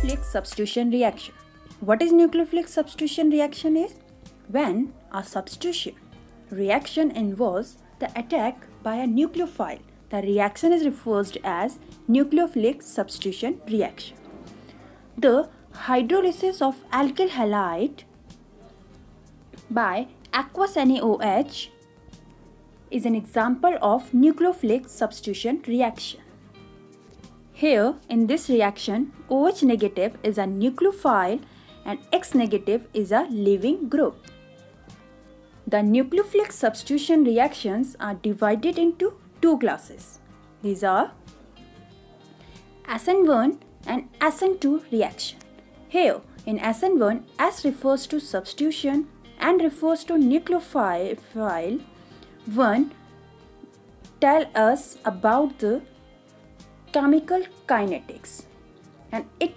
nucleophilic substitution reaction. What is nucleophilic substitution reaction is? When a substitution reaction involves the attack by a nucleophile, the reaction is referred to as nucleophilic substitution reaction. The hydrolysis of alkyl halide by aqueous NaOH is an example of nucleophilic substitution reaction. Here, in this reaction, OH negative is a nucleophile and X negative is a leaving group. The nucleophilic substitution reactions are divided into two classes. These are SN1 and SN2 reaction. Here, in SN1, S refers to substitution and refers to nucleophile 1 tell us about the chemical kinetics, and it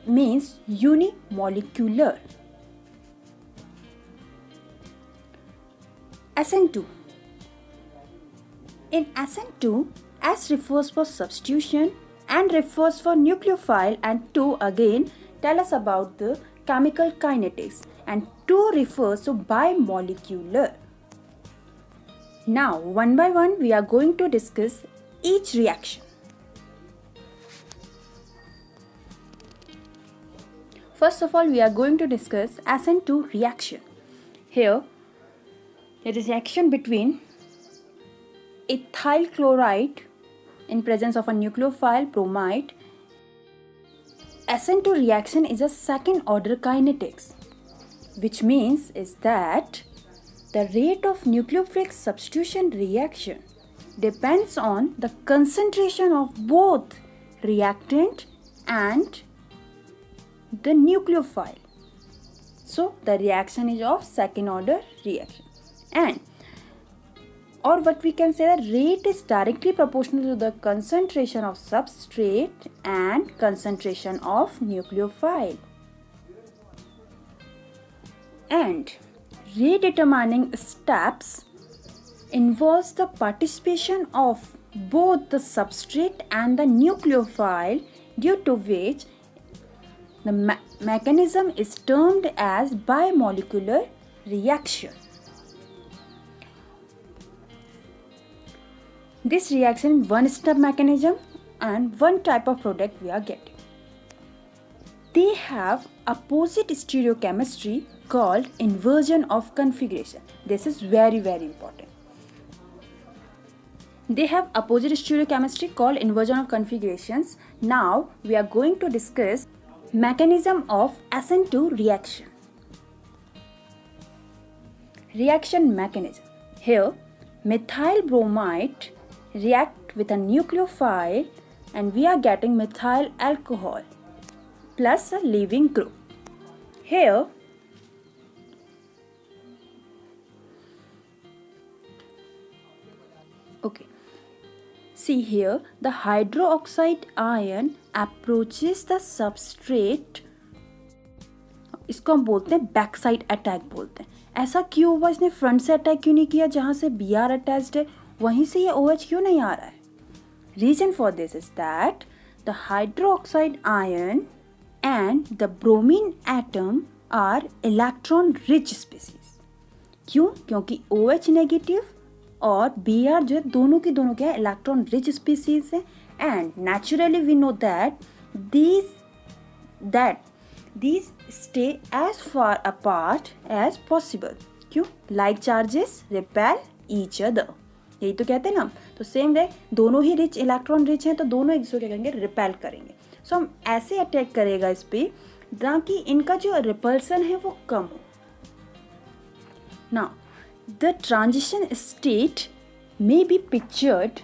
means unimolecular. SN2. In SN2, S refers for substitution and refers for nucleophile, and 2 again tell us about the chemical kinetics, and 2 refers to bimolecular. Now, one by one, we are going to discuss each reaction. First of all, we are going to discuss SN2 reaction. Here, it is reaction between ethyl chloride in presence of a nucleophile bromide. SN2 reaction is a second order kinetics, which means is that the rate of nucleophilic substitution reaction depends on the concentration of both reactant and the nucleophile. So the reaction is of second order reaction, and or what we can say, the rate is directly proportional to the concentration of substrate and concentration of nucleophile. And rate determining steps involves the participation of both the substrate and the nucleophile, due to which the mechanism is termed as bimolecular reaction. This reaction is one-step mechanism and one type of product we are getting. They have opposite stereochemistry called inversion of configuration. This is very important. They have opposite stereochemistry called inversion of configurations. Now we are going to discuss mechanism of SN2 reaction. Reaction mechanism. Here, methyl bromide react with a nucleophile and we are getting methyl alcohol plus a leaving group. Here, see here, the hydroxide ion approaches the substrate. इसको हम बोलते हैं back side attack बोलते हैं. ऐसा क्यों हुआ, इसने फ्रंट से अटैक क्यों नहीं किया जहाँ से Br अटैच्ड है वहीं से ये OH क्यों नहीं आ रहा है? Reason for this is that the hydroxide ion and the bromine atom are electron rich species. क्यों? क्योंकि OH नेगेटिव और Br जो है दोनों की दोनों क्या है, इलेक्ट्रॉन रिच स्पीसीज है. And naturally we know that these stay as far apart as possible. क्यों? Like charges repel each other, यही तो कहते हैं ना. तो सेम वे दोनों ही रिच इलेक्ट्रॉन रिच हैं तो दोनों एक दूसरे क्या करेंगे, रिपेल करेंगे. सो हम ऐसे अटैक करेगा इस पे ताकि इनका जो रिपल्सन है वो कम हो. Now the transition state may be pictured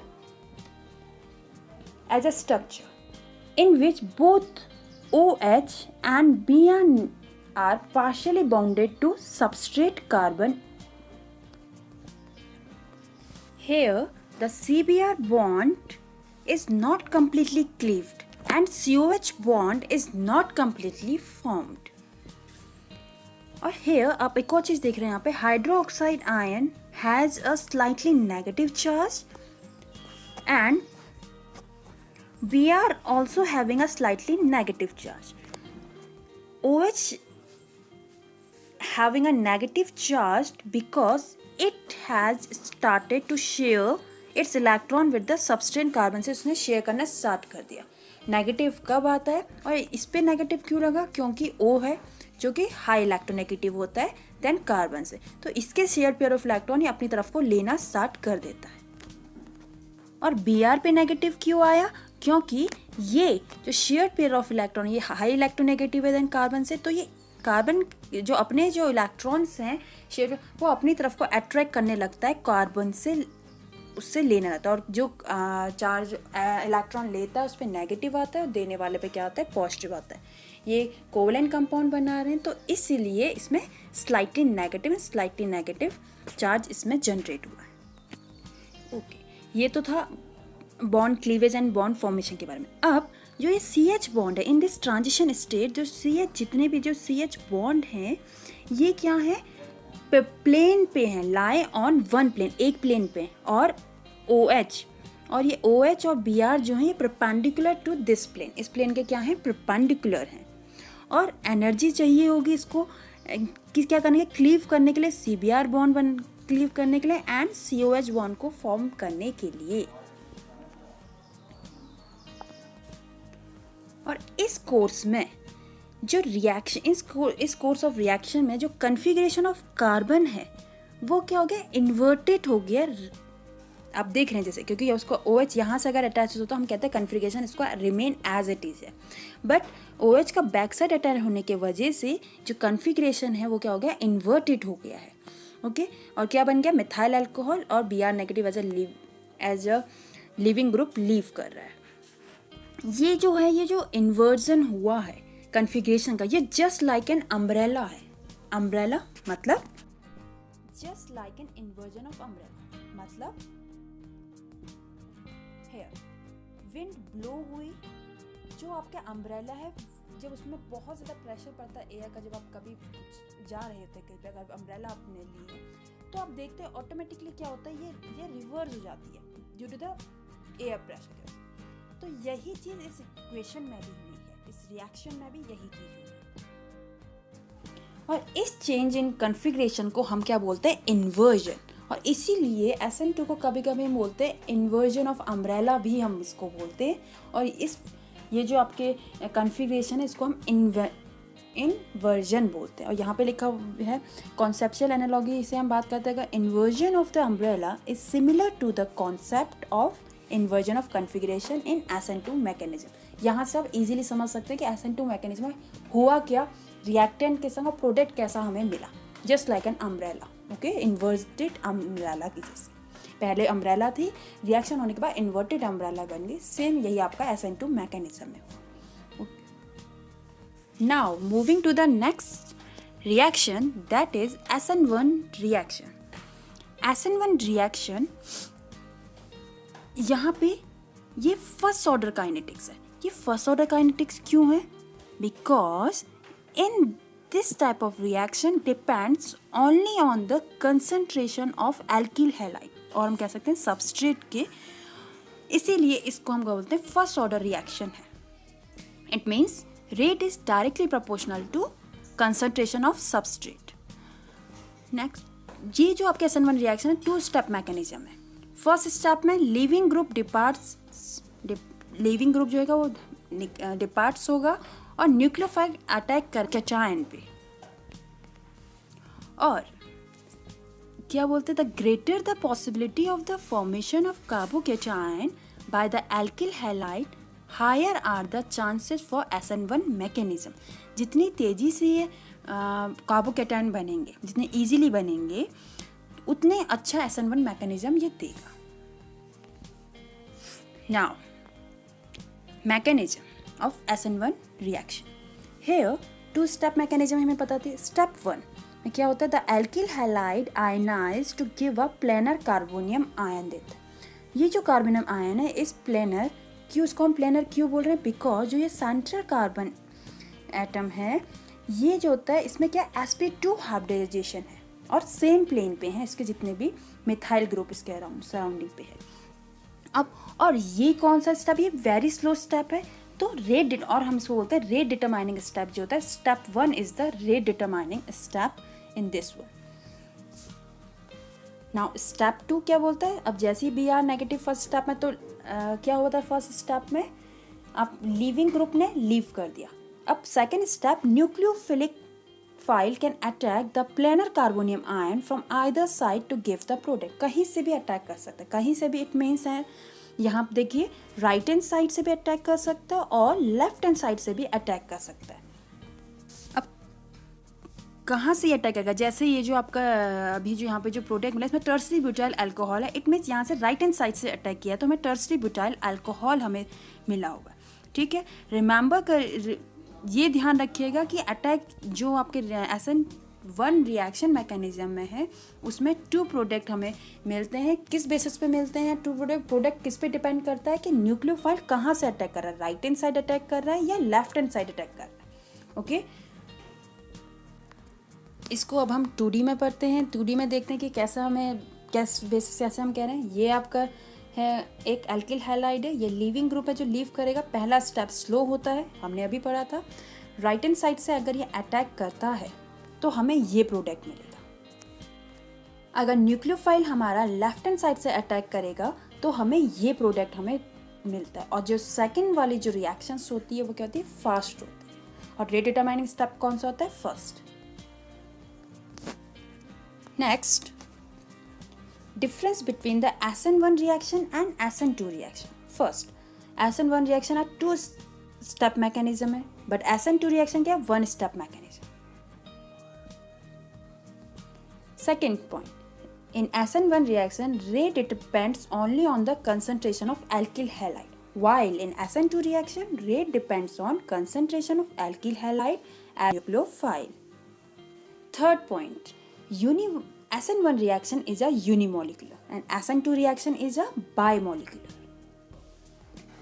as a structure in which both OH and Br are partially bonded to substrate carbon. Here, the CBr bond is not completely cleaved and COH bond is not completely formed. और here आप एक और चीज़ देख रहे हैं, यहाँ पे hydroxide ion has a slightly negative charge and we are also having a slightly negative charge. OH having a negative charge because it has started to share its electron with the substrate carbon से उसने share करना start कर दिया. Negative कब आता है और इस पे नेगेटिव क्यों लगा? क्योंकि O है जो कि हाई इलेक्ट्रोनेगेटिव होता है देन कार्बन से, तो इसके शेयर पेयर ऑफ इलेक्ट्रॉन ये अपनी तरफ को लेना स्टार्ट कर देता है. और Br पे नेगेटिव क्यों आया? क्योंकि ये जो शेयर पेयर ऑफ इलेक्ट्रॉन ये हाई इलेक्ट्रोनेगेटिव है देन कार्बन से, तो ये कार्बन जो अपने जो इलेक्ट्रॉन्स हैं शेयर वो अपनी तरफ को अट्रैक्ट करने लगता है कार्बन से, उससे लेने लगता है. और जो चार्ज इलेक्ट्रॉन लेता है उस पर नेगेटिव आता है और देने वाले पे क्या आता है? पॉजिटिव आता है. ये कोवलेंट कंपाउंड बना रहे हैं तो इसीलिए इसमें स्लाइटली नेगेटिव चार्ज इसमें जनरेट हुआ है. ओके, ये तो था bond cleavage and bond formation के बारे में. अब जो ये CH बॉन्ड है इन दिस ट्रांजिशन स्टेट, जो CH जितने भी जो CH बॉन्ड हैं ये क्या है? प्लेन पे हैं, लाई ऑन वन प्लेन, एक प्लेन पे. और OH और ये OH और Br जो है ये परपेंडिकुलर टू दिस प्लेन, इस प्लेन के क्या है? परपेंडिकुलर हैं. और एनर्जी चाहिए होगी इसको क्या करने के? क्लीव करने के लिए, CBr बॉन्ड क्लीव करने के लिए एंड COH बॉन्ड को फॉर्म करने के लिए. और इस कोर्स में जो रिएक्शन इस कोर्स ऑफ रिएक्शन में जो कन्फिग्रेशन ऑफ कार्बन है वो क्या हो गया? इन्वर्टेड हो गया. आप देख रहे हैं जैसे, क्योंकि उसको OH यहाँ से अगर अटैच हो तो हम कहते हैं कन्फिग्रेशन इसको रिमेन एज इट इज़ है, बट OH का बैक साइड अटैच होने की वजह से जो कन्फिग्रेशन है वो क्या हो गया? इन्वर्टेड हो गया है. ओके, और क्या बन गया? मिथाइल अल्कोहल और Br negative as a leaving group leave कर रहा है. ये जो है ये जो इन्वर्जन हुआ है कन्फिग्रेशन का, ये जस्ट लाइक एन अम्ब्रेला है. अम्ब्रेला मतलब just like an inversion of umbrella, मतलब हेयर विंड ब्लो हुई जो आपका अम्ब्रेला है, जब उसमें बहुत ज़्यादा प्रेशर पड़ता है एयर का, जब आप कभी जा रहे होते हैं कहीं पे अगर अम्ब्रेला आपने ली है तो आप देखते हैं ऑटोमेटिकली क्या होता है, ये रिवर्स हो जाती है due to the air pressure के. तो यही चीज़ इस इक्वेशन में भी हुई है, इस रिएक्शन में भी यही चीज़ हुई है. और इस चेंज इन कन्फिग्रेशन को हम क्या बोलते हैं? इन्वर्जन. और इसीलिए SN2 को कभी कभी हम बोलते हैं इन्वर्जन ऑफ अम्ब्रेला भी हम इसको बोलते हैं. और ये जो आपके कन्फिग्रेशन है इसको हम इन्वर्जन बोलते हैं. और यहाँ पे लिखा है कॉन्सेप्चुअल एनालॉजी, इसे हम बात करते हैं. Inversion of the umbrella is similar to the concept of inversion of configuration in SN2 mechanism. यहाँ से आप इजीली समझ सकते हैं कि SN2 मैकेनिज्म में हुआ क्या, रिएक्टेंट के संग और प्रोडक्ट कैसा हमें मिला, just like an umbrella. Okay, inverted umbrella की जैसे पहले अम्ब्रेला थी, रिएक्शन होने के बाद इन्वर्टेड अम्ब्रेला बन गई. सेम यही आपका SN2 मैकेनिज्म में हुआ. Now moving to the next reaction that is SN1 reaction. SN1 reaction यहाँ पे ये फर्स्ट ऑर्डर काइनेटिक्स है. ये फर्स्ट ऑर्डर काइनेटिक्स क्यों है? Because in this type of reaction depends only on the concentration of alkyl halide, और हम कह सकते हैं सबस्ट्रेट के, इसीलिए इसको हम बोलते हैं फर्स्ट ऑर्डर रिएक्शन है. It means rate is directly proportional to concentration of substrate. Next, ये जो आपके SN1 रिएक्शन है 2 स्टेप मैकेनिज्म है. फर्स्ट स्टेप में लिविंग ग्रुप जो है वो डिपार्ट्स होगा और न्यूक्लियोफाइल अटैक कर कैटायन पे. और क्या बोलते हैं? The greater the possibility of the formation of carbocation by the alkyl halide, higher are the chances for SN1 mechanism. जितनी तेजी से ये कार्बोकैटायन बनेंगे, जितने इजीली बनेंगे, उतने अच्छा SN1 मैकेनिज्म ये देगा. Now mechanism of SN1 reaction. Here 2 step mechanism हमें पता थी. स्टेप 1 में क्या होता है? The alkyl halide ionise to give a planar carbonium ion देता है. ये जो कार्बोनियम आयन है इस प्लेनर क्यों, इसको हम प्लेनर क्यों बोल रहे हैं? बिकॉज जो ये सेंट्रल कार्बन एटम है ये जो होता है इसमें क्या sp2 हाइब्रिडाइजेशन है और सेम प्लेन पे हैं इसके जितने भी मिथाइल ग्रुप इसके अराउंड सराउंडिंग पे है. अब और ये कौन सा स्टेप, ये वेरी स्लो स्टेप है, तो रेट और हम इसको बोलते हैं रेट डिटरमाइनिंग स्टेप जो होता है, step 1 is the rate determining step in this one. Now step 2 क्या बोलता है, अब जैसे ही B R negative first step में, तो क्या होता है फर्स्ट स्टेप में, आप लीविंग ग्रुप ने लीव कर दिया। अब second step, nucleophilic file can attack the planar carbonium ion from either side to give the product, कहीं से भी अटैक कर सकता है, कहीं से भी, इट मीन्स है यहाँ पे देखिए राइट हैंड साइड से भी अटैक कर सकता है और लेफ्ट हैंड साइड से भी अटैक कर सकता है। अब कहाँ से ये अटैक करेगा, जैसे ये जो आपका अभी जो यहाँ पे जो प्रोडक्ट मिला इसमें टर्सरी ब्यूटाइल अल्कोहल है, इट मीन्स यहाँ से राइट हैंड साइड से अटैक किया तो हमें टर्सरी ब्यूटाइल अल्कोहल हमें मिला होगा। ठीक है, रिमेंबर कर, ये ध्यान रखिएगा कि अटैक जो आपके SN1 रिएक्शन मैकेनिज्म में है उसमें 2 प्रोडक्ट हमें मिलते हैं। किस बेसिस पे मिलते हैं 2 प्रोडक्ट किस पे डिपेंड करता है कि न्यूक्लियोफाइल कहाँ से अटैक कर रहा है, राइट हैंड साइड अटैक कर रहा है या लेफ्ट हैंड साइड अटैक कर रहा है। ओके, इसको अब हम 2D में पढ़ते हैं। 2D में देखते हैं कि कैसा हमें किस बेसिस से हम कह रहे हैं। ये आपका है एक एल्किल हैलाइड है, ये लीविंग ग्रुप है जो लीव करेगा। पहला स्टेप स्लो होता है, हमने अभी पढ़ा था। राइट हैंड साइड से अगर ये अटैक करता है तो हमें ये प्रोडक्ट मिलेगा। अगर न्यूक्लियोफाइल हमारा लेफ्ट हैंड साइड से अटैक करेगा तो हमें ये प्रोडक्ट हमें मिलता है। और जो सेकंड वाली जो रिएक्शंस होती है वो क्या होती है, फास्ट होती है। और रेट डिटरमाइनिंग स्टेप कौन सा होता है, first. Next, difference between the SN1 reaction and SN2 reaction. First, SN1 reaction are 2 step mechanism है, but SN2 reaction क्या है, 1 step mechanism. Second point, in SN1 reaction rate depends only on the concentration of alkyl halide, while in SN2 reaction rate depends on concentration of alkyl halide and nucleophile. Third point, SN1 reaction is a unimolecular and SN2 reaction is a bimolecular.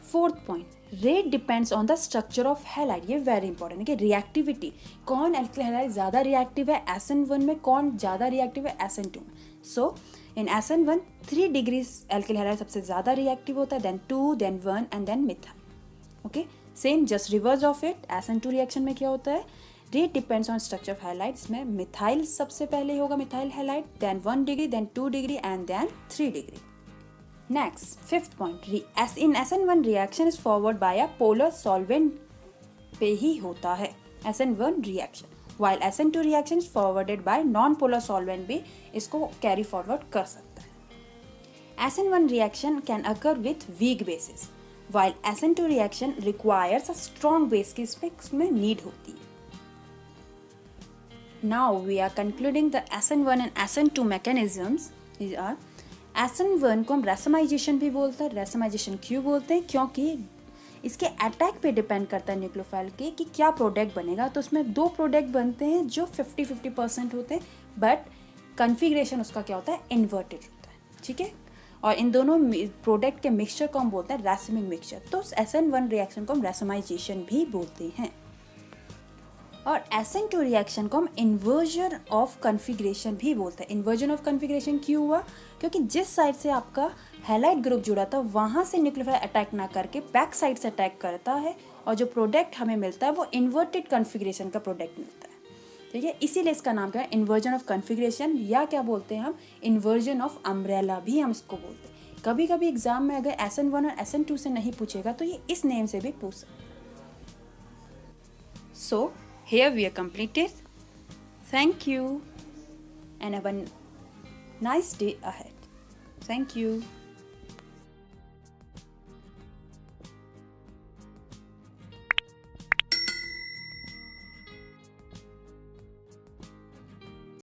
Fourth point, rate depends on the structure of halide. ये very important है कि reactivity, कौन alkyl halide ज़्यादा reactive है SN1 में, कौन ज़्यादा reactive है SN2 में. So in SN1 3 degrees alkyl halide सबसे ज़्यादा reactive होता है, then 2, then 1 and then methyl. Okay, same just reverse of it. SN2 reaction में क्या होता है, rate depends on structure of halides में मिथाइल सबसे पहले होगा, methyl halide, then 1 degree, then 2 degree and then 3 degree. Next, fifth point, in SN1 reaction is forward by a polar solvent पे ही होता है SN1 reaction, while SN2 reaction is forwarded by non polar solvent भी इसको carry forward कर सकता है. SN1 reaction can occur with weak bases, while SN2 reaction requires a strong base की इसमें नीड होती है. Now we are concluding the SN1 and SN2 mechanisms. These are SN1 को हम रेसमाइजेशन भी बोलते हैं. रेसमाइजेशन क्यों बोलते हैं, क्योंकि इसके अटैक पे डिपेंड करता है न्यूक्लियोफाइल के कि क्या प्रोडक्ट बनेगा. तो उसमें 2 प्रोडक्ट बनते हैं जो 50-50% होते हैं, बट कन्फिग्रेशन उसका क्या होता है, इन्वर्टेड होता है. ठीक है, और इन दोनों प्रोडक्ट के मिक्सचर को हम बोलते हैं रेसमिंग मिक्सचर. तो SN1 रिएक्शन को हम रेसमाइजेशन भी बोलते हैं. और SN2 रिएक्शन को हम इन्वर्जन ऑफ कन्फिग्रेशन भी बोलते हैं. इन्वर्जन ऑफ कन्फिग्रेशन क्यों हुआ, क्योंकि जिस साइड से आपका हैलाइड ग्रुप जुड़ा था वहाँ से न्यूक्लियोफाइल अटैक ना करके बैक साइड से अटैक करता है, और जो प्रोडक्ट हमें मिलता है वो इन्वर्टेड कन्फिग्रेशन का प्रोडक्ट मिलता है. ठीक है, इसीलिए इसका नाम क्या है, इन्वर्जन ऑफ कन्फिग्रेशन, या क्या बोलते हैं हम, इन्वर्जन ऑफ अम्ब्रेला भी हम इसको बोलते हैं. कभी कभी एग्जाम में अगर SN1 और SN2 से नहीं पूछेगा तो ये इस नेम से भी पूछ सकते. सो here we are completed. Thank you and have a nice day ahead. Thank you.